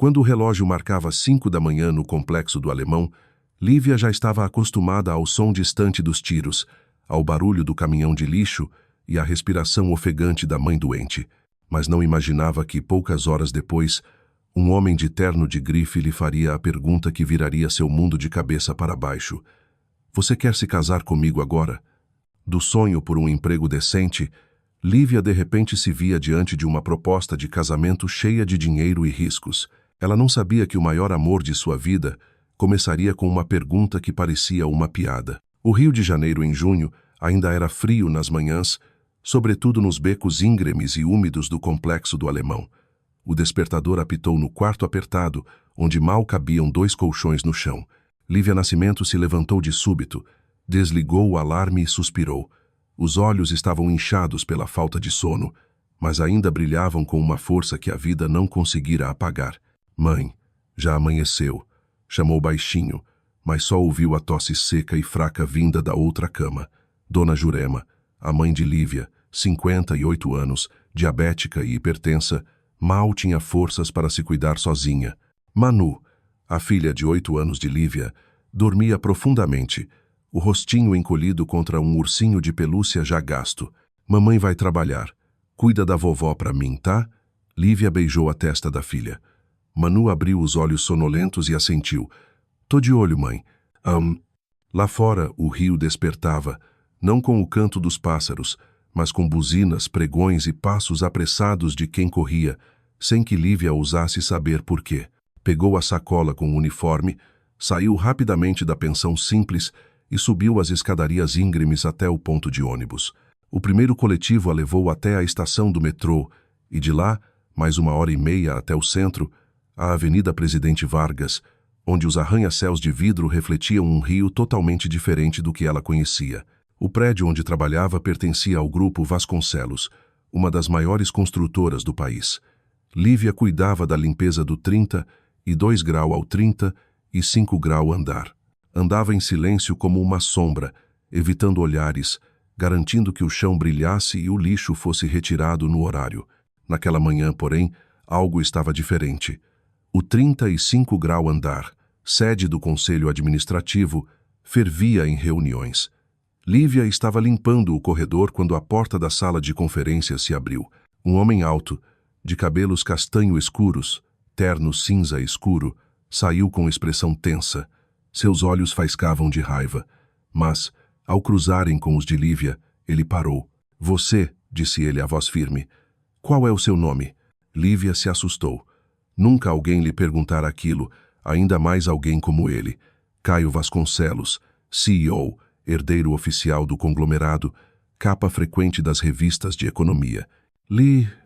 Quando o relógio marcava 5 da manhã no complexo do Alemão, Lívia já estava acostumada ao som distante dos tiros, ao barulho do caminhão de lixo e à respiração ofegante da mãe doente, mas não imaginava que, poucas horas depois, um homem de terno de grife lhe faria a pergunta que viraria seu mundo de cabeça para baixo. Você quer se casar comigo agora? Do sonho por um emprego decente, Lívia de repente se via diante de uma proposta de casamento cheia de dinheiro e riscos. Ela não sabia que o maior amor de sua vida começaria com uma pergunta que parecia uma piada. O Rio de Janeiro em junho ainda era frio nas manhãs, sobretudo nos becos íngremes e úmidos do complexo do Alemão. O despertador apitou no quarto apertado, onde mal cabiam 2 colchões no chão. Lívia Nascimento se levantou de súbito, desligou o alarme e suspirou. Os olhos estavam inchados pela falta de sono, mas ainda brilhavam com uma força que a vida não conseguira apagar. Mãe, já amanheceu, chamou baixinho, mas só ouviu a tosse seca e fraca vinda da outra cama. Dona Jurema, a mãe de Lívia, 58 anos, diabética e hipertensa, mal tinha forças para se cuidar sozinha. Manu, a filha de 8 anos de Lívia, dormia profundamente, o rostinho encolhido contra um ursinho de pelúcia já gasto. Mamãe vai trabalhar. Cuida da vovó para mim, tá? Lívia beijou a testa da filha. Manu abriu os olhos sonolentos e assentiu. Tô de olho, mãe. Lá fora, o rio despertava, não com o canto dos pássaros, mas com buzinas, pregões e passos apressados de quem corria, sem que Lívia ousasse saber por quê. Pegou a sacola com o uniforme, saiu rapidamente da pensão simples e subiu as escadarias íngremes até o ponto de ônibus. O primeiro coletivo a levou até a estação do metrô e de lá, mais 1h30 até o centro, a Avenida Presidente Vargas, onde os arranha-céus de vidro refletiam um rio totalmente diferente do que ela conhecia. O prédio onde trabalhava pertencia ao Grupo Vasconcelos, uma das maiores construtoras do país. Lívia cuidava da limpeza do 32 grau ao 35 grau andar. Andava em silêncio como uma sombra, evitando olhares, garantindo que o chão brilhasse e o lixo fosse retirado no horário. Naquela manhã, porém, algo estava diferente. O 35 grau andar, sede do Conselho Administrativo, fervia em reuniões. Lívia estava limpando o corredor quando a porta da sala de conferências se abriu. Um homem alto, de cabelos castanho escuros, terno cinza escuro, saiu com expressão tensa. Seus olhos faiscavam de raiva, mas, ao cruzarem com os de Lívia, ele parou. Você, disse ele a voz firme, qual é o seu nome? Lívia se assustou. Nunca alguém lhe perguntara aquilo, ainda mais alguém como ele. Caio Vasconcelos, CEO, herdeiro oficial do conglomerado, capa frequente das revistas de economia.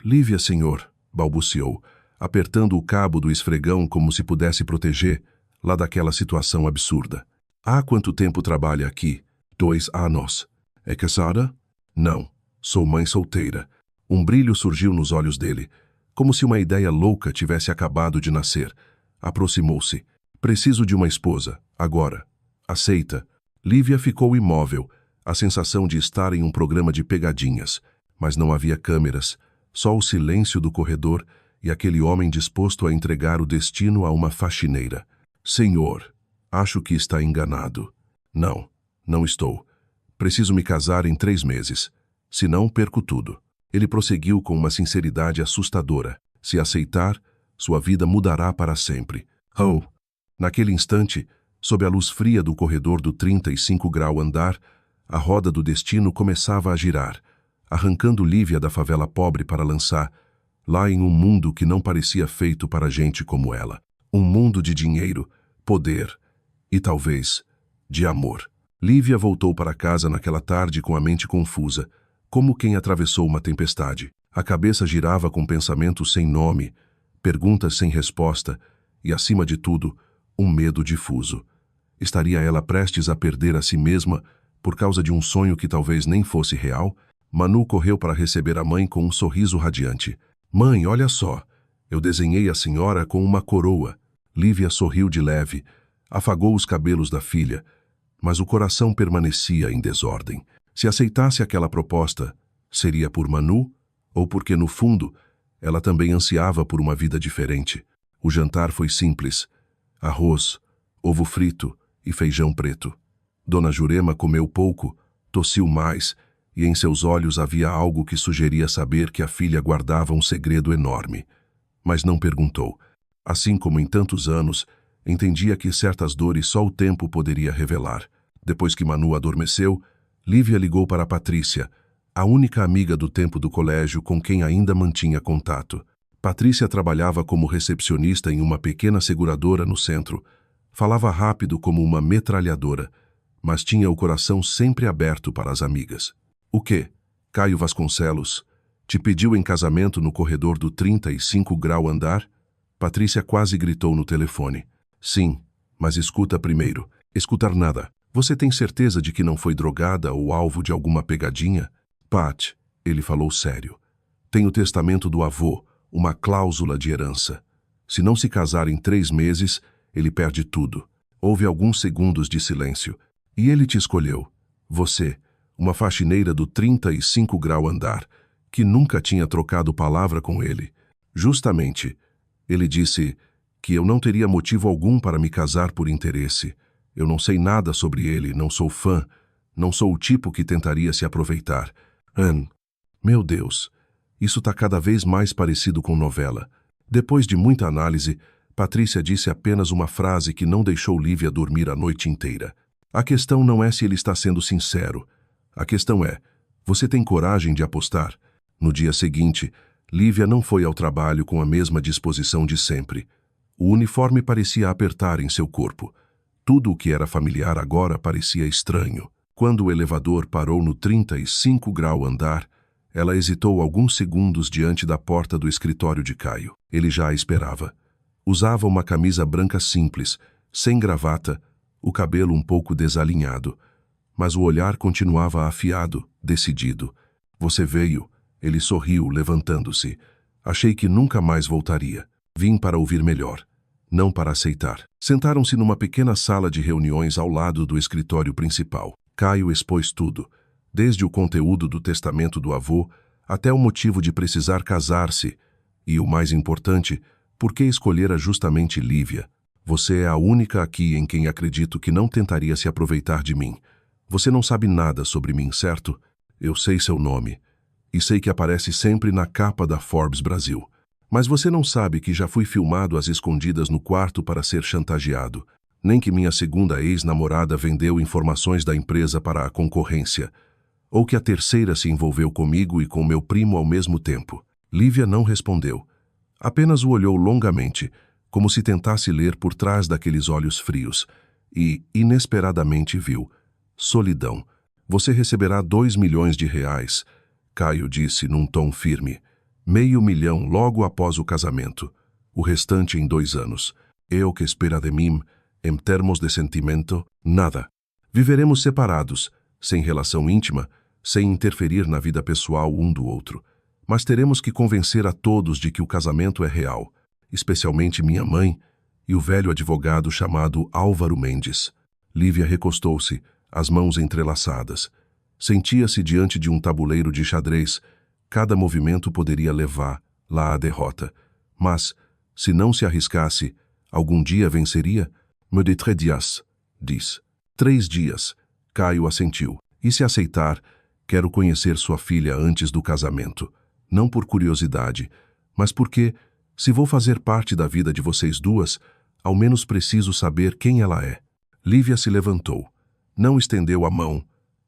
Lívia, senhor, balbuciou, apertando o cabo do esfregão como se pudesse proteger, lá daquela situação absurda. Há quanto tempo trabalha aqui? 2 anos. É casada? Não. Sou mãe solteira. Um brilho surgiu nos olhos dele, como se uma ideia louca tivesse acabado de nascer. Aproximou-se. Preciso de uma esposa, agora. Aceita. Lívia ficou imóvel, a sensação de estar em um programa de pegadinhas, mas não havia câmeras, só o silêncio do corredor e aquele homem disposto a entregar o destino a uma faxineira. Senhor, acho que está enganado. Não, não estou. Preciso me casar em 3 meses, senão perco tudo. Ele prosseguiu com uma sinceridade assustadora. Se aceitar, sua vida mudará para sempre. Oh! Naquele instante, sob a luz fria do corredor do 35 grau andar, a roda do destino começava a girar, arrancando Lívia da favela pobre para lançar, lá em um mundo que não parecia feito para gente como ela. Um mundo de dinheiro, poder e, talvez, de amor. Lívia voltou para casa naquela tarde com a mente confusa, como quem atravessou uma tempestade. A cabeça girava com pensamentos sem nome, perguntas sem resposta e, acima de tudo, um medo difuso. Estaria ela prestes a perder a si mesma por causa de um sonho que talvez nem fosse real? Manu correu para receber a mãe com um sorriso radiante. Mãe, olha só, eu desenhei a senhora com uma coroa. Lívia sorriu de leve, afagou os cabelos da filha, mas o coração permanecia em desordem. Se aceitasse aquela proposta, seria por Manu ou porque, no fundo, ela também ansiava por uma vida diferente? O jantar foi simples: arroz, ovo frito e feijão preto. Dona Jurema comeu pouco, tossiu mais, e em seus olhos havia algo que sugeria saber que a filha guardava um segredo enorme. Mas não perguntou. Assim como em tantos anos, entendia que certas dores só o tempo poderia revelar. Depois que Manu adormeceu, Lívia ligou para Patrícia, a única amiga do tempo do colégio com quem ainda mantinha contato. Patrícia trabalhava como recepcionista em uma pequena seguradora no centro. Falava rápido como uma metralhadora, mas tinha o coração sempre aberto para as amigas. O quê? Caio Vasconcelos te pediu em casamento no corredor do 35 grau andar? Patrícia quase gritou no telefone. Sim, mas escuta primeiro. Escutar nada. Você tem certeza de que não foi drogada ou alvo de alguma pegadinha? Pat, ele falou sério. Tem o testamento do avô, uma cláusula de herança. Se não se casar em 3 meses, ele perde tudo. Houve alguns segundos de silêncio. E ele te escolheu. Você, uma faxineira do 35 grau andar, que nunca tinha trocado palavra com ele. Justamente, ele disse que eu não teria motivo algum para me casar por interesse. Eu não sei nada sobre ele, não sou fã, não sou o tipo que tentaria se aproveitar. Meu Deus, isso está cada vez mais parecido com novela. Depois de muita análise, Patrícia disse apenas uma frase que não deixou Lívia dormir a noite inteira. A questão não é se ele está sendo sincero. A questão é, você tem coragem de apostar? No dia seguinte, Lívia não foi ao trabalho com a mesma disposição de sempre. O uniforme parecia apertar em seu corpo. Tudo o que era familiar agora parecia estranho. Quando o elevador parou no 35 grau andar, ela hesitou alguns segundos diante da porta do escritório de Caio. Ele já a esperava. Usava uma camisa branca simples, sem gravata, o cabelo um pouco desalinhado. Mas o olhar continuava afiado, decidido. Você veio. Ele sorriu, levantando-se. Achei que nunca mais voltaria. Vim para ouvir melhor, não para aceitar. Sentaram-se numa pequena sala de reuniões ao lado do escritório principal. Caio expôs tudo, desde o conteúdo do testamento do avô até o motivo de precisar casar-se. E o mais importante, por que escolhera justamente Lívia? Você é a única aqui em quem acredito que não tentaria se aproveitar de mim. Você não sabe nada sobre mim, certo? Eu sei seu nome. E sei que aparece sempre na capa da Forbes Brasil. Mas você não sabe que já fui filmado às escondidas no quarto para ser chantageado. Nem que minha segunda ex-namorada vendeu informações da empresa para a concorrência. Ou que a terceira se envolveu comigo e com meu primo ao mesmo tempo. Lívia não respondeu. Apenas o olhou longamente, como se tentasse ler por trás daqueles olhos frios. E, inesperadamente, viu. Solidão. Você receberá 2 milhões de reais, Caio disse num tom firme. 500 mil logo após o casamento. O restante em 2 anos. O que espera de mim, em termos de sentimento, nada. Viveremos separados, sem relação íntima, sem interferir na vida pessoal um do outro. Mas teremos que convencer a todos de que o casamento é real, especialmente minha mãe e o velho advogado chamado Álvaro Mendes. Lívia recostou-se, as mãos entrelaçadas. Sentia-se diante de um tabuleiro de xadrez. Cada movimento poderia levar lá à derrota. Mas, se não se arriscasse, algum dia venceria? Me de 3 dias, diz. 3 dias. Caio assentiu. E se aceitar, quero conhecer sua filha antes do casamento. Não por curiosidade, mas porque, se vou fazer parte da vida de vocês duas, ao menos preciso saber quem ela é. Lívia se levantou. Não estendeu a mão.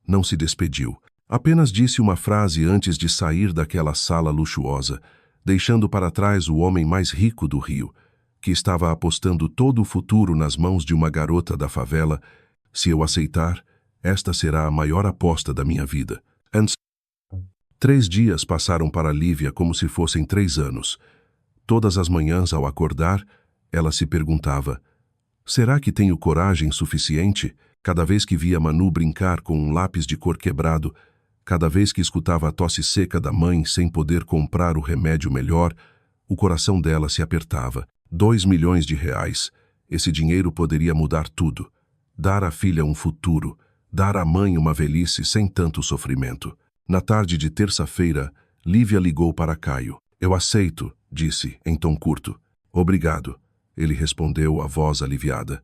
Não se despediu. Apenas disse uma frase antes de sair daquela sala luxuosa, deixando para trás o homem mais rico do Rio, que estava apostando todo o futuro nas mãos de uma garota da favela. Se eu aceitar, esta será a maior aposta da minha vida. 3 dias passaram para Lívia como se fossem 3 anos. Todas as manhãs, ao acordar, ela se perguntava: será que tenho coragem suficiente? Cada vez que via Manu brincar com um lápis de cor quebrado, cada vez que escutava a tosse seca da mãe sem poder comprar o remédio melhor, o coração dela se apertava. 2 milhões de reais. Esse dinheiro poderia mudar tudo. Dar à filha um futuro. Dar à mãe uma velhice sem tanto sofrimento. Na tarde de terça-feira, Lívia ligou para Caio. Eu aceito, disse, em tom curto. Obrigado. ele respondeu, a voz aliviada.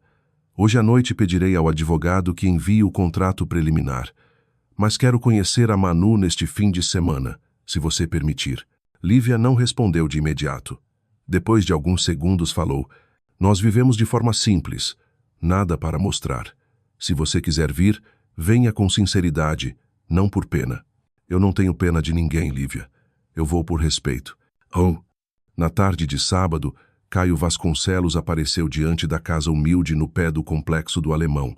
Hoje à noite pedirei ao advogado que envie o contrato preliminar. Mas quero conhecer a Manu neste fim de semana, se você permitir. Lívia não respondeu de imediato. Depois de alguns segundos falou, nós vivemos de forma simples, nada para mostrar. Se você quiser vir, venha com sinceridade, não por pena. Eu não tenho pena de ninguém, Lívia. Eu vou por respeito. Oh. Na tarde de sábado, Caio Vasconcelos apareceu diante da casa humilde no pé do complexo do Alemão.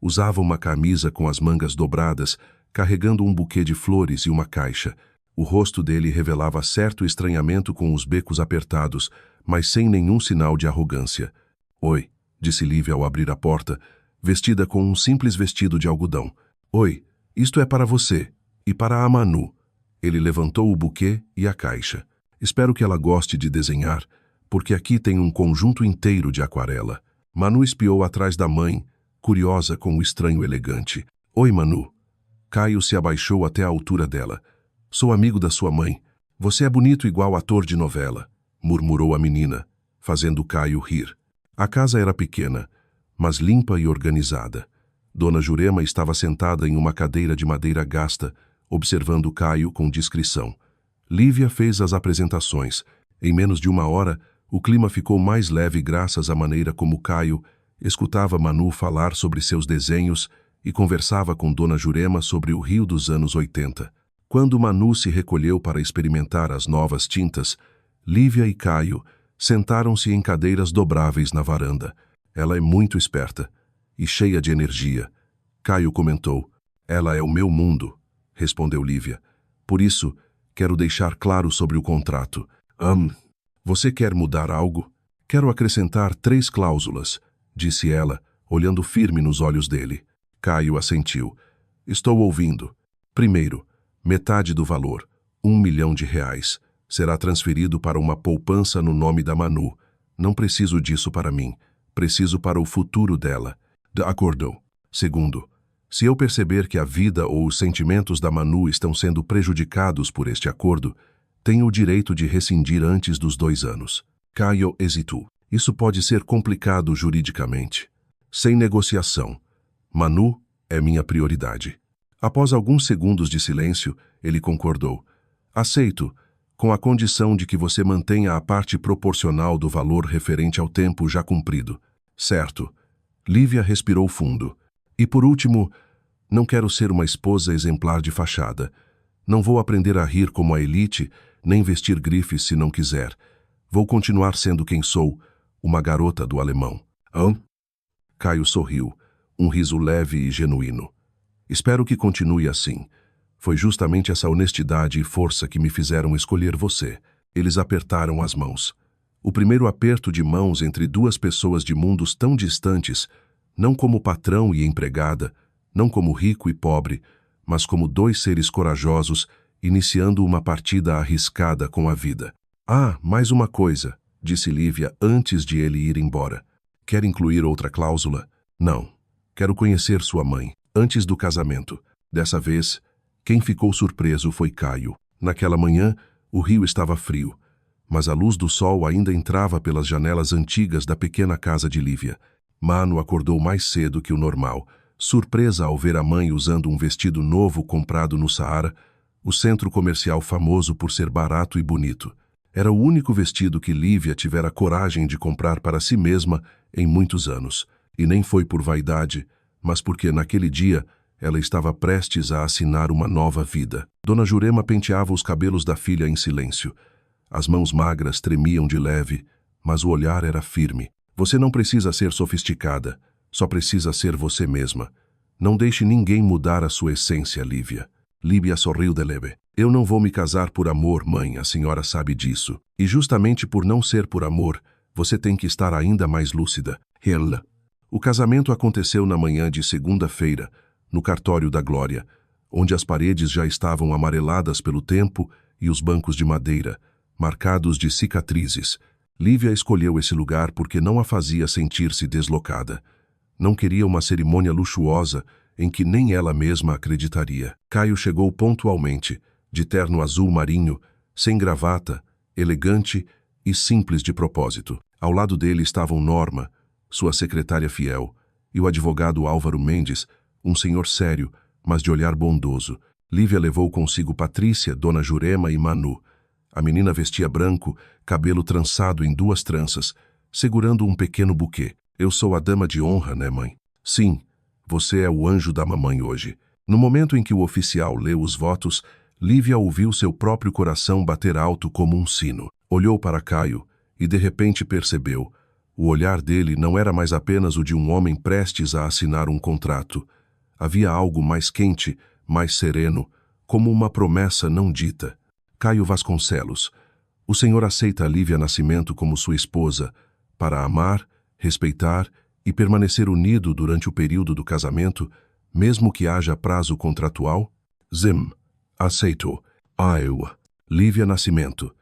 Usava uma camisa com as mangas dobradas, carregando um buquê de flores e uma caixa. O rosto dele revelava certo estranhamento com os becos apertados, mas sem nenhum sinal de arrogância. Oi, disse Lívia ao abrir a porta, vestida com um simples vestido de algodão. Oi, isto é para você e para a Manu. Ele levantou o buquê e a caixa. Espero que ela goste de desenhar, porque aqui tem um conjunto inteiro de aquarela. Manu espiou atrás da mãe, curiosa com o estranho elegante. Oi, Manu. Caio se abaixou até a altura dela. Sou amigo da sua mãe. Você é bonito igual ator de novela, murmurou a menina, fazendo Caio rir. A casa era pequena, mas limpa e organizada. Dona Jurema estava sentada em uma cadeira de madeira gasta, observando Caio com discrição. Lívia fez as apresentações. Em menos de uma hora, o clima ficou mais leve graças à maneira como Caio escutava Manu falar sobre seus desenhos e conversava com Dona Jurema sobre o Rio dos anos 80. Quando Manu se recolheu para experimentar as novas tintas, Lívia e Caio sentaram-se em cadeiras dobráveis na varanda. Ela é muito esperta e cheia de energia. Caio comentou. Ela é o meu mundo, respondeu Lívia. Por isso, quero deixar claro sobre o contrato. Você quer mudar algo? Quero acrescentar 3 cláusulas, disse ela, olhando firme nos olhos dele. Caio assentiu. Estou ouvindo. Primeiro, metade do valor, R$1 milhão, será transferido para uma poupança no nome da Manu. Não preciso disso para mim. Preciso para o futuro dela. De acordo. Segundo, se eu perceber que a vida ou os sentimentos da Manu estão sendo prejudicados por este acordo, tenho o direito de rescindir antes dos 2 anos. Caio hesitou. Isso pode ser complicado juridicamente. Sem negociação. Manu é minha prioridade. Após alguns segundos de silêncio, ele concordou. Aceito, com a condição de que você mantenha a parte proporcional do valor referente ao tempo já cumprido. Certo. Lívia respirou fundo. E por último, não quero ser uma esposa exemplar de fachada. Não vou aprender a rir como a elite, nem vestir grifes se não quiser. Vou continuar sendo quem sou, uma garota do Alemão. Caio sorriu, um riso leve e genuíno. Espero que continue assim. Foi justamente essa honestidade e força que me fizeram escolher você. Eles apertaram as mãos. O primeiro aperto de mãos entre 2 pessoas de mundos tão distantes, não como patrão e empregada, não como rico e pobre, mas como 2 seres corajosos, iniciando uma partida arriscada com a vida. Mais uma coisa, disse Lívia antes de ele ir embora. Quer incluir outra cláusula? Não. Quero conhecer sua mãe, antes do casamento. Dessa vez, quem ficou surpreso foi Caio. Naquela manhã, o rio estava frio, mas a luz do sol ainda entrava pelas janelas antigas da pequena casa de Lívia. Manu acordou mais cedo que o normal, surpresa ao ver a mãe usando um vestido novo comprado no Saara, o centro comercial famoso por ser barato e bonito. Era o único vestido que Lívia tivera coragem de comprar para si mesma em muitos anos. E nem foi por vaidade, mas porque naquele dia ela estava prestes a assinar uma nova vida. Dona Jurema penteava os cabelos da filha em silêncio. As mãos magras tremiam de leve, mas o olhar era firme. Você não precisa ser sofisticada, só precisa ser você mesma. Não deixe ninguém mudar a sua essência, Lívia. Lívia sorriu de leve. Eu não vou me casar por amor, mãe, a senhora sabe disso. E justamente por não ser por amor, você tem que estar ainda mais lúcida. Ela. O casamento aconteceu na manhã de segunda-feira, no cartório da Glória, onde as paredes já estavam amareladas pelo tempo e os bancos de madeira, marcados de cicatrizes. Lívia escolheu esse lugar porque não a fazia sentir-se deslocada. Não queria uma cerimônia luxuosa em que nem ela mesma acreditaria. Caio chegou pontualmente, de terno azul marinho, sem gravata, elegante e simples de propósito. Ao lado dele estavam Norma, sua secretária fiel, e o advogado Álvaro Mendes, um senhor sério, mas de olhar bondoso. Lívia levou consigo Patrícia, Dona Jurema e Manu. A menina vestia branco, cabelo trançado em 2 tranças, segurando um pequeno buquê. Eu sou a dama de honra, né, mãe? Sim, você é o anjo da mamãe hoje. No momento em que o oficial leu os votos, Lívia ouviu seu próprio coração bater alto como um sino. Olhou para Caio e de repente percebeu. O olhar dele não era mais apenas o de um homem prestes a assinar um contrato. Havia algo mais quente, mais sereno, como uma promessa não dita. Caio Vasconcelos, o senhor aceita a Lívia Nascimento como sua esposa, para amar, respeitar e permanecer unido durante o período do casamento, mesmo que haja prazo contratual? Zim, aceito. Eu, Lívia Nascimento.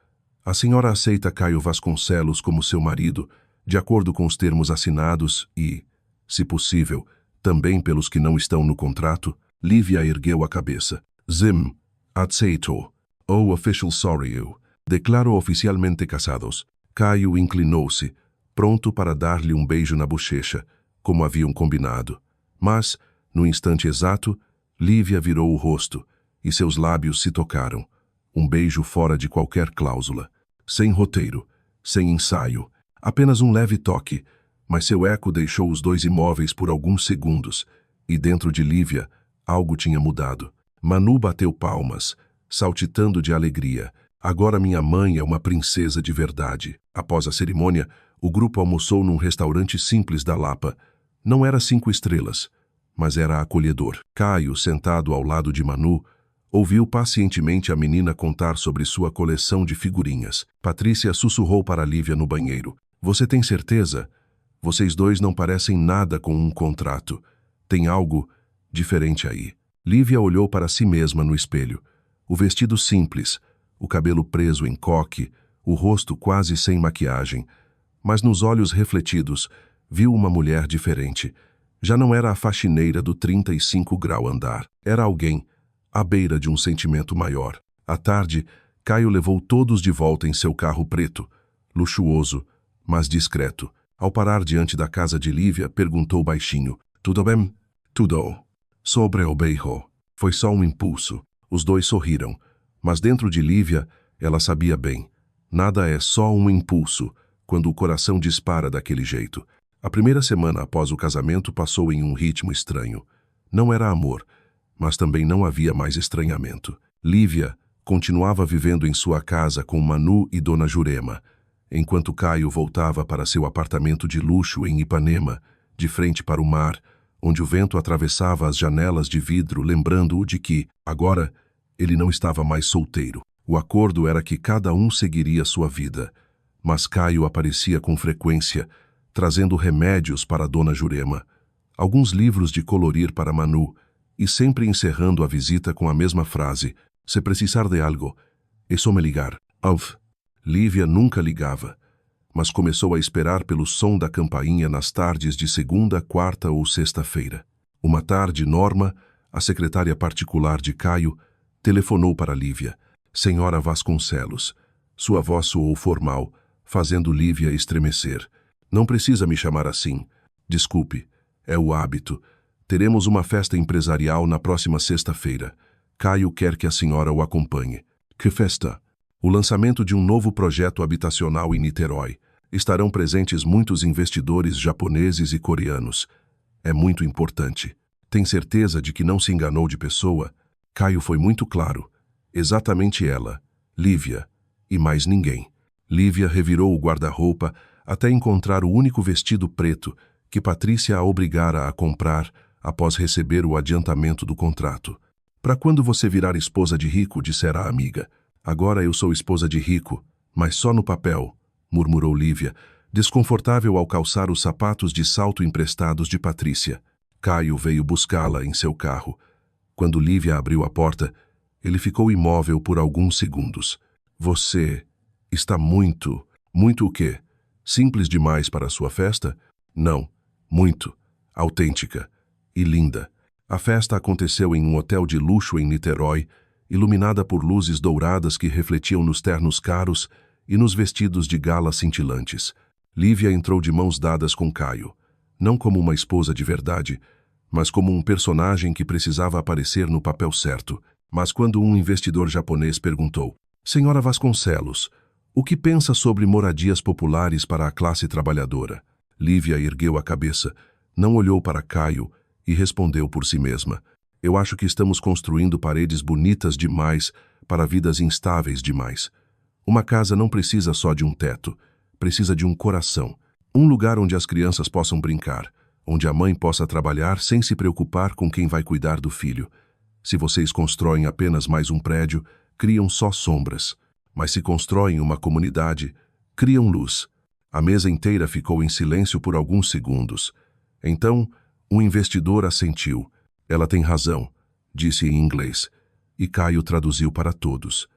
A senhora aceita Caio Vasconcelos como seu marido, de acordo com os termos assinados e, se possível, também pelos que não estão no contrato? Lívia ergueu a cabeça. Zim, aceito. Oh, official sorry you. Declaro oficialmente casados. Caio inclinou-se, pronto para dar-lhe um beijo na bochecha, como haviam combinado. Mas, no instante exato, Lívia virou o rosto, e seus lábios se tocaram. Um beijo fora de qualquer cláusula. Sem roteiro, sem ensaio. Apenas um leve toque, mas seu eco deixou os dois imóveis por alguns segundos, e dentro de Lívia, algo tinha mudado. Manu bateu palmas, saltitando de alegria. Agora minha mãe é uma princesa de verdade. Após a cerimônia, o grupo almoçou num restaurante simples da Lapa. Não era 5 estrelas, mas era acolhedor. Caio, sentado ao lado de Manu, ouviu pacientemente a menina contar sobre sua coleção de figurinhas. Patrícia sussurrou para Lívia no banheiro. Você tem certeza? Vocês dois não parecem nada com um contrato. Tem algo diferente aí. Lívia olhou para si mesma no espelho. O vestido simples, o cabelo preso em coque, o rosto quase sem maquiagem. Mas nos olhos refletidos, viu uma mulher diferente. Já não era a faxineira do 35 grau andar. Era alguém, à beira de um sentimento maior. À tarde, Caio levou todos de volta em seu carro preto, luxuoso, mas discreto. Ao parar diante da casa de Lívia, perguntou baixinho. Tudo bem? Tudo. Sobre o beijo. Foi só um impulso. Os dois sorriram, mas dentro de Lívia, ela sabia bem. Nada é só um impulso, quando o coração dispara daquele jeito. A primeira semana após o casamento passou em um ritmo estranho. Não era amor, mas também não havia mais estranhamento. Lívia continuava vivendo em sua casa com Manu e Dona Jurema, enquanto Caio voltava para seu apartamento de luxo em Ipanema, de frente para o mar, onde o vento atravessava as janelas de vidro, lembrando-o de que, agora, ele não estava mais solteiro. O acordo era que cada um seguiria sua vida, mas Caio aparecia com frequência, trazendo remédios para Dona Jurema, alguns livros de colorir para Manu, e sempre encerrando a visita com a mesma frase: se precisar de algo, é só me ligar. Lívia nunca ligava, mas começou a esperar pelo som da campainha nas tardes de segunda, quarta ou sexta-feira. Uma tarde, Norma, a secretária particular de Caio, telefonou para Lívia. Senhora Vasconcelos. Sua voz soou formal, fazendo Lívia estremecer. Não precisa me chamar assim. Desculpe, é o hábito. Teremos uma festa empresarial na próxima sexta-feira. Caio quer que a senhora o acompanhe. Que festa? O lançamento de um novo projeto habitacional em Niterói. Estarão presentes muitos investidores japoneses e coreanos. É muito importante. Tem certeza de que não se enganou de pessoa? Caio foi muito claro. Exatamente ela, Lívia, e mais ninguém. Lívia revirou o guarda-roupa até encontrar o único vestido preto que Patrícia a obrigara a comprar após receber o adiantamento do contrato. Para quando você virar esposa de rico, dissera a amiga. Agora eu sou esposa de rico, mas só no papel, murmurou Lívia, desconfortável ao calçar os sapatos de salto emprestados de Patrícia. Caio veio buscá-la em seu carro. Quando Lívia abriu a porta, ele ficou imóvel por alguns segundos. Você está muito o quê? Simples demais para a sua festa? Não, muito. Autêntica e linda. A festa aconteceu em um hotel de luxo em Niterói, iluminada por luzes douradas que refletiam nos ternos caros e nos vestidos de gala cintilantes. Lívia entrou de mãos dadas com Caio, não como uma esposa de verdade, mas como um personagem que precisava aparecer no papel certo. Mas quando um investidor japonês perguntou: Senhora Vasconcelos, o que pensa sobre moradias populares para a classe trabalhadora? Lívia ergueu a cabeça, não olhou para Caio e respondeu por si mesma: Eu acho que estamos construindo paredes bonitas demais para vidas instáveis demais. Uma casa não precisa só de um teto, precisa de um coração. Um lugar onde as crianças possam brincar, onde a mãe possa trabalhar sem se preocupar com quem vai cuidar do filho. Se vocês constroem apenas mais um prédio, criam só sombras. Mas se constroem uma comunidade, criam luz. A mesa inteira ficou em silêncio por alguns segundos. Então, um investidor assentiu. Ela tem razão, disse em inglês. E Caio traduziu para todos.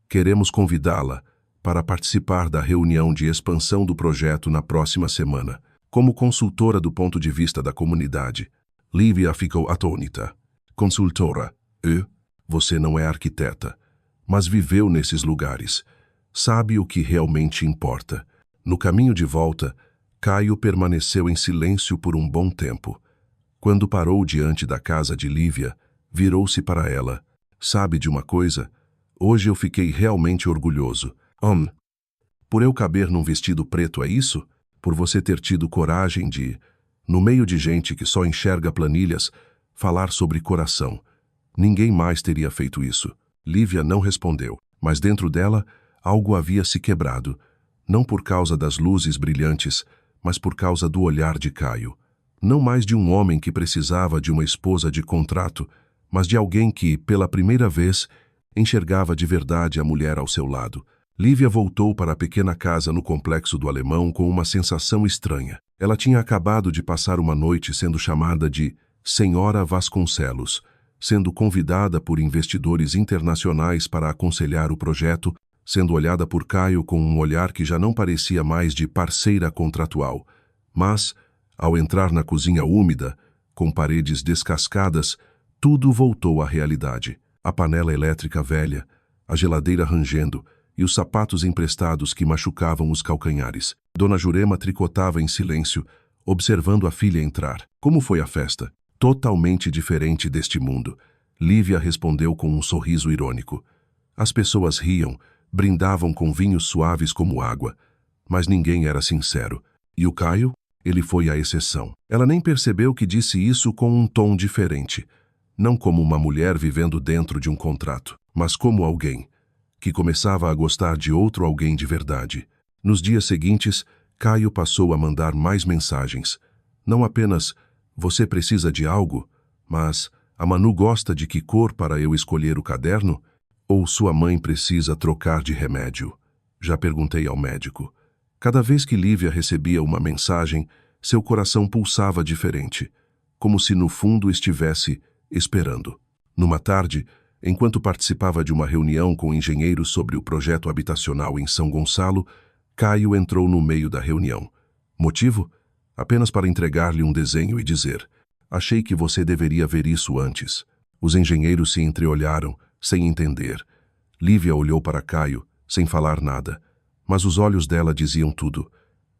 Queremos convidá-la para participar da reunião de expansão do projeto na próxima semana. Como consultora do ponto de vista da comunidade, Lívia ficou atônita. Consultora? Você não é arquiteta, mas viveu nesses lugares. Sabe o que realmente importa. No caminho de volta, Caio permaneceu em silêncio por um bom tempo. Quando parou diante da casa de Lívia, virou-se para ela. Sabe de uma coisa? Hoje eu fiquei realmente orgulhoso. Por eu caber num vestido preto, é isso? Por você ter tido coragem de, no meio de gente que só enxerga planilhas, falar sobre coração. Ninguém mais teria feito isso. Lívia não respondeu, mas dentro dela algo havia se quebrado, não por causa das luzes brilhantes, mas por causa do olhar de Caio. Não mais de um homem que precisava de uma esposa de contrato, mas de alguém que, pela primeira vez, enxergava de verdade a mulher ao seu lado. Lívia voltou para a pequena casa no complexo do Alemão com uma sensação estranha. Ela tinha acabado de passar uma noite sendo chamada de Senhora Vasconcelos, sendo convidada por investidores internacionais para aconselhar o projeto, sendo olhada por Caio com um olhar que já não parecia mais de parceira contratual. Mas, ao entrar na cozinha úmida, com paredes descascadas, tudo voltou à realidade. A panela elétrica velha, a geladeira rangendo e os sapatos emprestados que machucavam os calcanhares. Dona Jurema tricotava em silêncio, observando a filha entrar. Como foi a festa? Totalmente diferente deste mundo. Lívia respondeu com um sorriso irônico. As pessoas riam, brindavam com vinhos suaves como água, mas ninguém era sincero. E o Caio? Ele foi a exceção. Ela nem percebeu que disse isso com um tom diferente. Não como uma mulher vivendo dentro de um contrato, mas como alguém que começava a gostar de outro alguém de verdade. Nos dias seguintes, Caio passou a mandar mais mensagens. Não apenas, você precisa de algo, mas, a Manu gosta de que cor para eu escolher o caderno? Ou sua mãe precisa trocar de remédio? Já perguntei ao médico. Cada vez que Lívia recebia uma mensagem, seu coração pulsava diferente, como se no fundo estivesse esperando. Numa tarde, enquanto participava de uma reunião com engenheiros sobre o projeto habitacional em São Gonçalo, Caio entrou no meio da reunião. Motivo? Apenas para entregar-lhe um desenho e dizer: achei que você deveria ver isso antes. Os engenheiros se entreolharam, sem entender. Lívia olhou para Caio, sem falar nada, mas os olhos dela diziam tudo.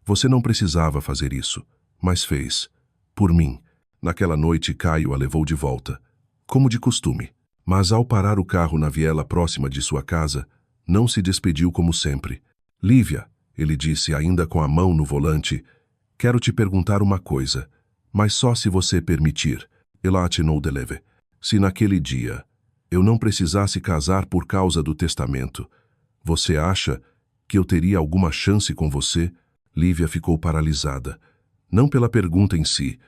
Você não precisava fazer isso, mas fez. Por mim. Naquela noite, Caio a levou de volta, como de costume. Mas ao parar o carro na viela próxima de sua casa, não se despediu como sempre. Lívia, ele disse ainda com a mão no volante, quero te perguntar uma coisa, mas só se você permitir. Ela atinou de leve. Se naquele dia eu não precisasse casar por causa do testamento, você acha que eu teria alguma chance com você? Lívia ficou paralisada. Não pela pergunta em si,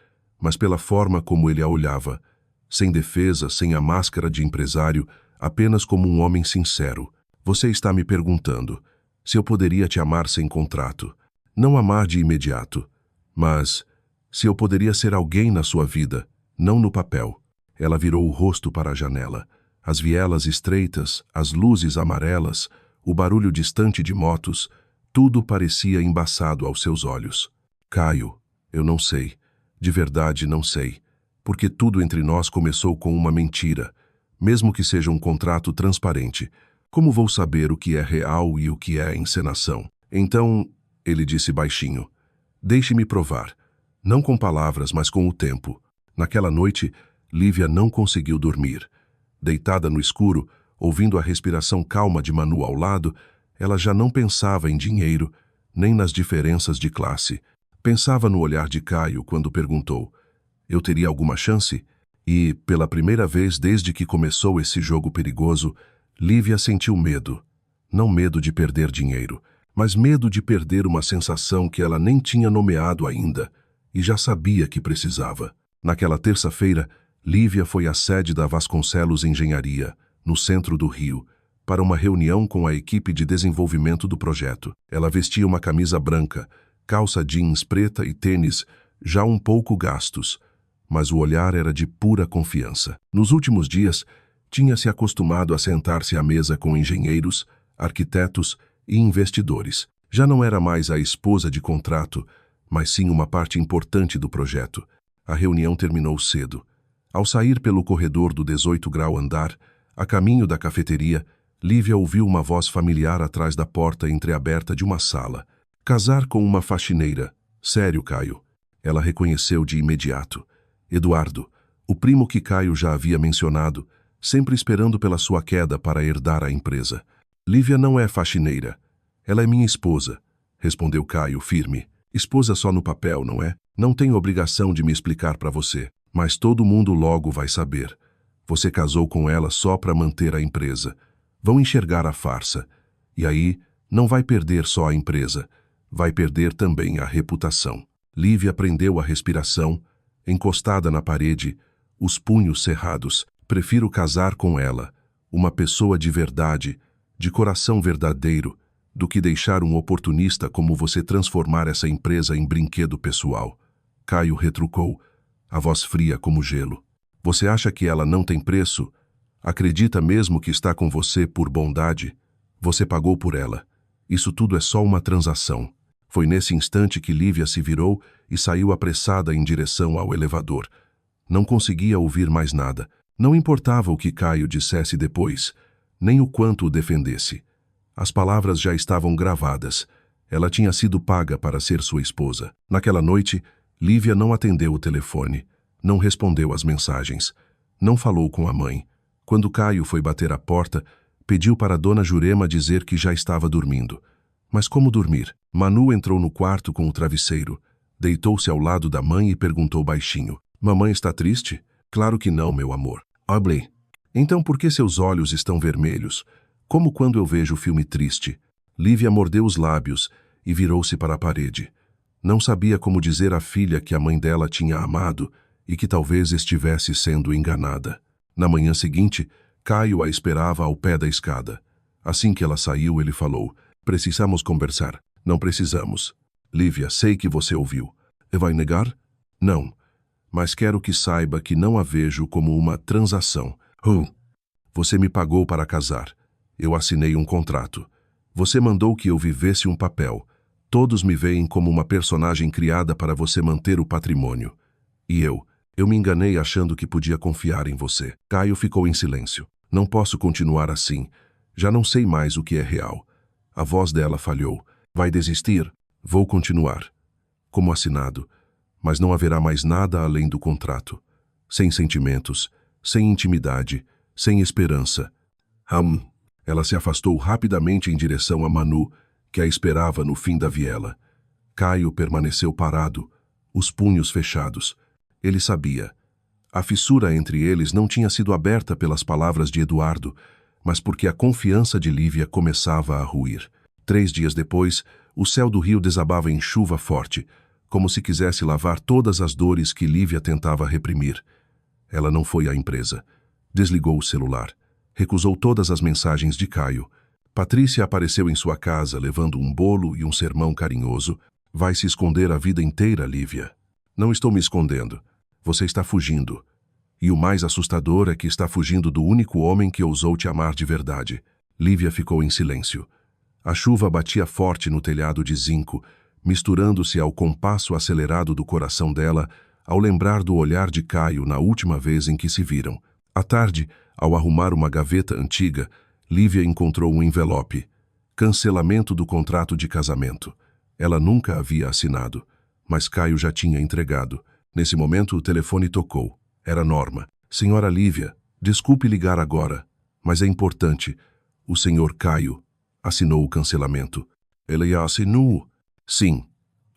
mas pela forma como ele a olhava. Sem defesa, sem a máscara de empresário, apenas como um homem sincero. Você está me perguntando se eu poderia te amar sem contrato. Não amar de imediato, mas se eu poderia ser alguém na sua vida, não no papel. Ela virou o rosto para a janela. As vielas estreitas, as luzes amarelas, o barulho distante de motos, tudo parecia embaçado aos seus olhos. Caio, eu não sei. De verdade não sei. Porque tudo entre nós começou com uma mentira, mesmo que seja um contrato transparente. Como vou saber o que é real e o que é encenação? Então, ele disse baixinho, Deixe-me provar. Não com palavras, mas com o tempo. Naquela noite, Lívia não conseguiu dormir. Deitada no escuro, ouvindo a respiração calma de Manu ao lado, ela já não pensava em dinheiro, nem nas diferenças de classe. Pensava no olhar de Caio quando perguntou: eu teria alguma chance? E, pela primeira vez desde que começou esse jogo perigoso, Lívia sentiu medo. Não medo de perder dinheiro, mas medo de perder uma sensação que ela nem tinha nomeado ainda e já sabia que precisava. Naquela terça-feira, Lívia foi à sede da Vasconcelos Engenharia, no centro do Rio, para uma reunião com a equipe de desenvolvimento do projeto. Ela vestia uma camisa branca, calça jeans preta e tênis, já um pouco gastos, mas o olhar era de pura confiança. Nos últimos dias, tinha se acostumado a sentar-se à mesa com engenheiros, arquitetos e investidores. Já não era mais a esposa de contrato, mas sim uma parte importante do projeto. A reunião terminou cedo. Ao sair pelo corredor do 18º andar, a caminho da cafeteria, Lívia ouviu uma voz familiar atrás da porta entreaberta de uma sala. Casar com uma faxineira. Sério, Caio. Ela reconheceu de imediato. Eduardo, o primo que Caio já havia mencionado, sempre esperando pela sua queda para herdar a empresa. Lívia não é faxineira. Ela é minha esposa, respondeu Caio firme. Esposa só no papel, não é? Não tenho obrigação de me explicar para você, mas todo mundo logo vai saber. Você casou com ela só para manter a empresa. Vão enxergar a farsa. E aí, não vai perder só a empresa, vai perder também a reputação. Lívia prendeu a respiração, encostada na parede, os punhos cerrados. Prefiro casar com ela, uma pessoa de verdade, de coração verdadeiro, do que deixar um oportunista como você transformar essa empresa em brinquedo pessoal. Caio retrucou, a voz fria como gelo. Você acha que ela não tem preço? Acredita mesmo que está com você por bondade? Você pagou por ela. Isso tudo é só uma transação. Foi nesse instante que Lívia se virou e saiu apressada em direção ao elevador. Não conseguia ouvir mais nada. Não importava o que Caio dissesse depois, nem o quanto o defendesse. As palavras já estavam gravadas. Ela tinha sido paga para ser sua esposa. Naquela noite, Lívia não atendeu o telefone, não respondeu às mensagens, não falou com a mãe. Quando Caio foi bater à porta, pediu para Dona Jurema dizer que já estava dormindo. Mas como dormir? Manu entrou no quarto com o travesseiro, deitou-se ao lado da mãe e perguntou baixinho: Mamãe está triste? Claro que não, meu amor. Hablé. Então por que seus olhos estão vermelhos? Como quando eu vejo o filme triste. Lívia mordeu os lábios e virou-se para a parede. Não sabia como dizer à filha que a mãe dela tinha amado e que talvez estivesse sendo enganada. Na manhã seguinte, Caio a esperava ao pé da escada. Assim que ela saiu, ele falou: Precisamos conversar. Não precisamos. Lívia, sei que você ouviu. E vai negar? Não. Mas quero que saiba que não a vejo como uma transação. Você me pagou para casar. Eu assinei um contrato. Você mandou que eu vivesse um papel. Todos me veem como uma personagem criada para você manter o patrimônio. E eu me enganei achando que podia confiar em você. Caio ficou em silêncio. Não posso continuar assim. Já não sei mais o que é real. A voz dela falhou. Vai desistir? Vou continuar. Como assinado. Mas não haverá mais nada além do contrato. Sem sentimentos, sem intimidade, sem esperança. Ela se afastou rapidamente em direção a Manu, que a esperava no fim da viela. Caio permaneceu parado, os punhos fechados. Ele sabia. A fissura entre eles não tinha sido aberta pelas palavras de Eduardo, mas porque a confiança de Lívia começava a ruir. 3 dias depois, o céu do Rio desabava em chuva forte, como se quisesse lavar todas as dores que Lívia tentava reprimir. Ela não foi à empresa. Desligou o celular. Recusou todas as mensagens de Caio. Patrícia apareceu em sua casa levando um bolo e um sermão carinhoso. Vai se esconder a vida inteira, Lívia. Não estou me escondendo. Você está fugindo. E o mais assustador é que está fugindo do único homem que ousou te amar de verdade. Lívia ficou em silêncio. A chuva batia forte no telhado de zinco, misturando-se ao compasso acelerado do coração dela, ao lembrar do olhar de Caio na última vez em que se viram. À tarde, ao arrumar uma gaveta antiga, Lívia encontrou um envelope. Cancelamento do contrato de casamento. Ela nunca havia assinado. mas Caio já tinha entregado. Nesse momento, o telefone tocou. Era Norma. Senhora Lívia, desculpe ligar agora, mas é importante. O senhor Caio assinou o cancelamento. Ele assinou? Sim,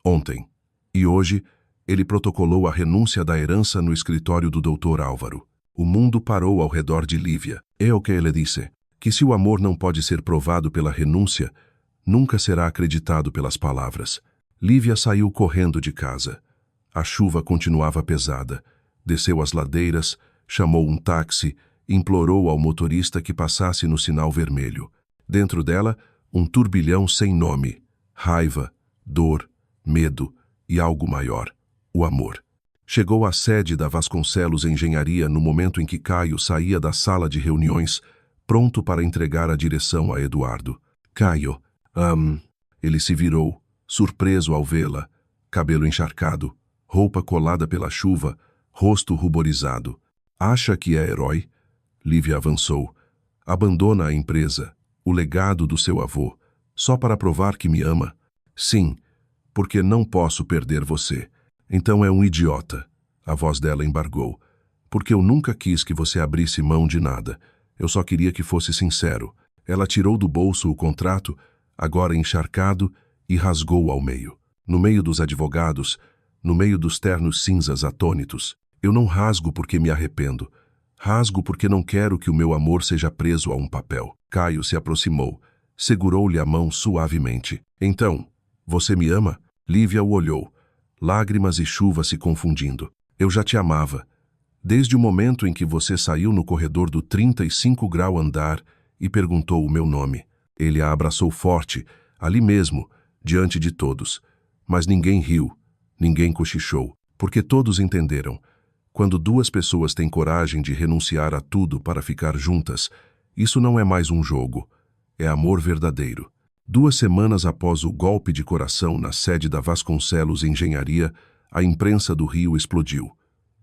ontem. E hoje, ele protocolou a renúncia da herança no escritório do Dr. Álvaro. O mundo parou ao redor de Lívia. É o que ele disse, que se o amor não pode ser provado pela renúncia, nunca será acreditado pelas palavras. Lívia saiu correndo de casa. A chuva continuava pesada. Desceu as ladeiras, chamou um táxi, implorou ao motorista que passasse no sinal vermelho. Dentro dela, um turbilhão sem nome. Raiva, dor, medo e algo maior, o amor. Chegou à sede da Vasconcelos Engenharia no momento em que Caio saía da sala de reuniões, pronto para entregar a direção a Eduardo. Caio, Ele se virou, surpreso ao vê-la, cabelo encharcado, roupa colada pela chuva, rosto ruborizado. Acha que é herói? Lívia avançou. Abandona a empresa, o legado do seu avô, só para provar que me ama? Sim, porque não posso perder você. Então é um idiota. A voz dela embargou. Porque eu nunca quis que você abrisse mão de nada. Eu só queria que fosse sincero. Ela tirou do bolso o contrato, agora encharcado, e rasgou ao meio. No meio dos advogados, no meio dos ternos cinzas atônitos. Eu não rasgo porque me arrependo. Rasgo porque não quero que o meu amor seja preso a um papel. Caio se aproximou. Segurou-lhe a mão suavemente. Então, você me ama? Lívia o olhou. Lágrimas e chuva se confundindo. Eu já te amava. Desde o momento em que você saiu no corredor do 35 grau andar e perguntou o meu nome. Ele a abraçou forte, ali mesmo, diante de todos. Mas ninguém riu, ninguém cochichou, porque todos entenderam. Quando duas pessoas têm coragem de renunciar a tudo para ficar juntas, isso não é mais um jogo. É amor verdadeiro. 2 semanas após o golpe de coração na sede da Vasconcelos Engenharia, a imprensa do Rio explodiu.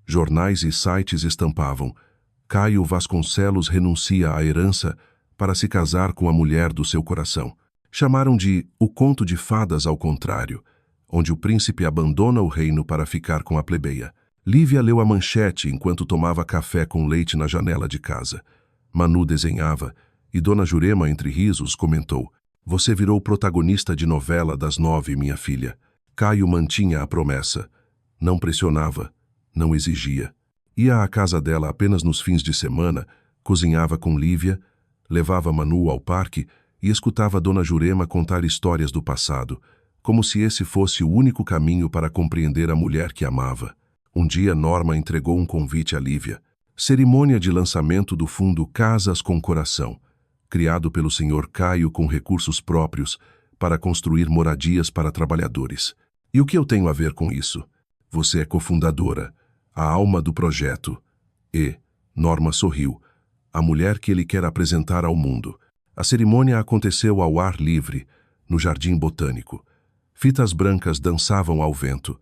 Jornais e sites estampavam: Caio Vasconcelos renuncia à herança para se casar com a mulher do seu coração. Chamaram de O Conto de Fadas ao contrário, onde o príncipe abandona o reino para ficar com a plebeia. Lívia leu a manchete enquanto tomava café com leite na janela de casa. Manu desenhava, e Dona Jurema, entre risos, comentou: Você virou protagonista de novela das 9, minha filha. Caio mantinha a promessa. Não pressionava, não exigia. Ia à casa dela apenas nos fins de semana, cozinhava com Lívia, levava Manu ao parque e escutava Dona Jurema contar histórias do passado, como se esse fosse o único caminho para compreender a mulher que amava. Um dia Norma entregou um convite a Lívia. Cerimônia de lançamento do fundo Casas com Coração, criado pelo Sr. Caio com recursos próprios para construir moradias para trabalhadores. E o que eu tenho a ver com isso? Você é cofundadora, a alma do projeto. E, Norma sorriu, a mulher que ele quer apresentar ao mundo. A cerimônia aconteceu ao ar livre, no Jardim Botânico. Fitas brancas dançavam ao vento.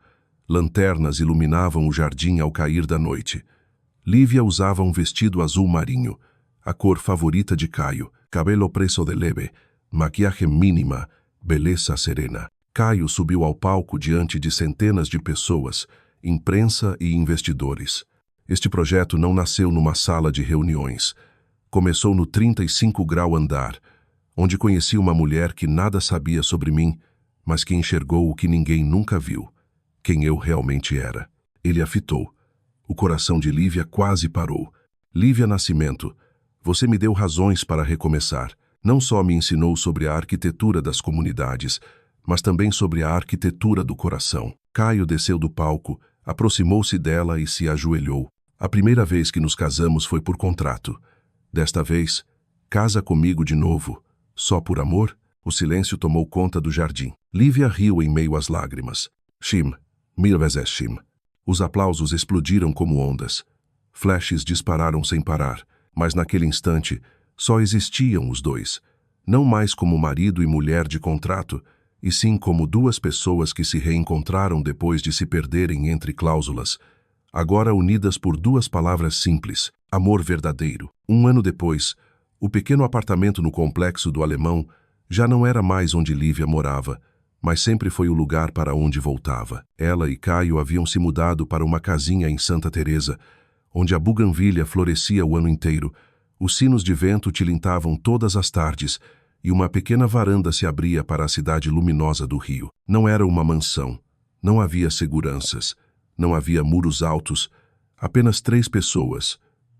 Lanternas iluminavam o jardim ao cair da noite. Lívia usava um vestido azul marinho, a cor favorita de Caio. Cabelo preso de leve, maquiagem mínima, beleza serena. Caio subiu ao palco diante de centenas de pessoas, imprensa e investidores. Este projeto não nasceu numa sala de reuniões. Começou no 35 grau andar, onde conheci uma mulher que nada sabia sobre mim, mas que enxergou o que ninguém nunca viu, quem eu realmente era. Ele a fitou. O coração de Lívia quase parou. Lívia Nascimento, você me deu razões para recomeçar. Não só me ensinou sobre a arquitetura das comunidades, mas também sobre a arquitetura do coração. Caio desceu do palco, aproximou-se dela e se ajoelhou. A primeira vez que nos casamos foi por contrato. Desta vez, casa comigo de novo. Só por amor? O silêncio tomou conta do jardim. Lívia riu em meio às lágrimas. Shim, mil vezes Shim. Os aplausos explodiram como ondas. Flashes dispararam sem parar, mas naquele instante só existiam os dois. Não mais como marido e mulher de contrato, e sim como duas pessoas que se reencontraram depois de se perderem entre cláusulas, agora unidas por duas palavras simples: amor verdadeiro. 1 ano depois, o pequeno apartamento no complexo do Alemão já não era mais onde Lívia morava, mas sempre foi o lugar para onde voltava. Ela e Caio haviam se mudado para uma casinha em Santa Teresa, onde a buganvília florescia o ano inteiro. Os sinos de vento tilintavam todas as tardes, e uma pequena varanda se abria para a cidade luminosa do rio. Não era uma mansão, não havia seguranças, não havia muros altos, apenas 3 pessoas,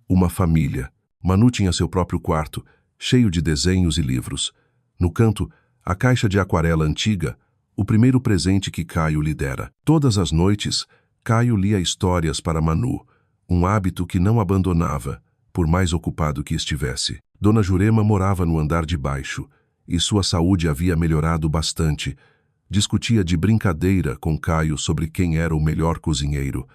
uma família. Manu tinha seu próprio quarto, cheio de desenhos e livros. No canto, a caixa de aquarela antiga, o primeiro presente que Caio lhe dera. Todas as noites, Caio lia histórias para Manu, um hábito que não abandonava, por mais ocupado que estivesse. Dona Jurema morava no andar de baixo, e sua saúde havia melhorado bastante. Discutia de brincadeira com Caio sobre quem era o melhor cozinheiro,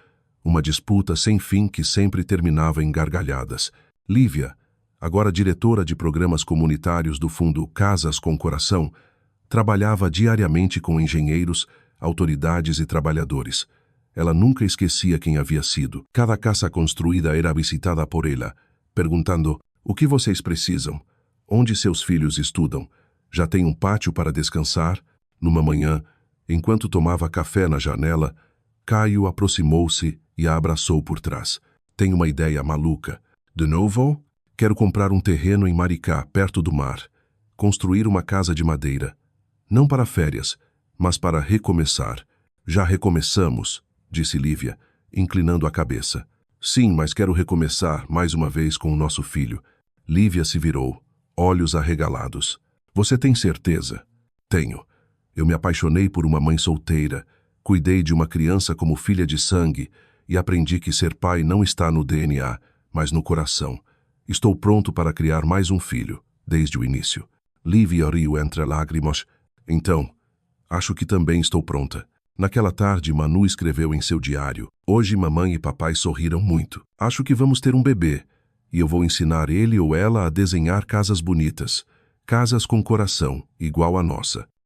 uma disputa sem fim que sempre terminava em gargalhadas. Lívia, agora diretora de programas comunitários do Fundo Casas com Coração, trabalhava diariamente com engenheiros, autoridades e trabalhadores. Ela nunca esquecia quem havia sido. Cada casa construída era visitada por ela, perguntando: o que vocês precisam? Onde seus filhos estudam? Já tem um pátio para descansar? Numa manhã, enquanto tomava café na janela, Caio aproximou-se e a abraçou por trás. Tenho uma ideia maluca. De novo? Quero comprar um terreno em Maricá, perto do mar. Construir uma casa de madeira. Não para férias, mas para recomeçar. Já recomeçamos, disse Lívia, inclinando a cabeça. Sim, mas quero recomeçar mais uma vez com o nosso filho. Lívia se virou, olhos arregalados. Você tem certeza? Tenho. Eu me apaixonei por uma mãe solteira, cuidei de uma criança como filha de sangue e aprendi que ser pai não está no DNA, mas no coração. Estou pronto para criar mais um filho, desde o início. Lívia riu entre lágrimas. Então, acho que também estou pronta. Naquela tarde, Manu escreveu em seu diário: hoje mamãe e papai sorriram muito. Acho que vamos ter um bebê, e eu vou ensinar ele ou ela a desenhar casas bonitas, casas com coração, igual a nossa.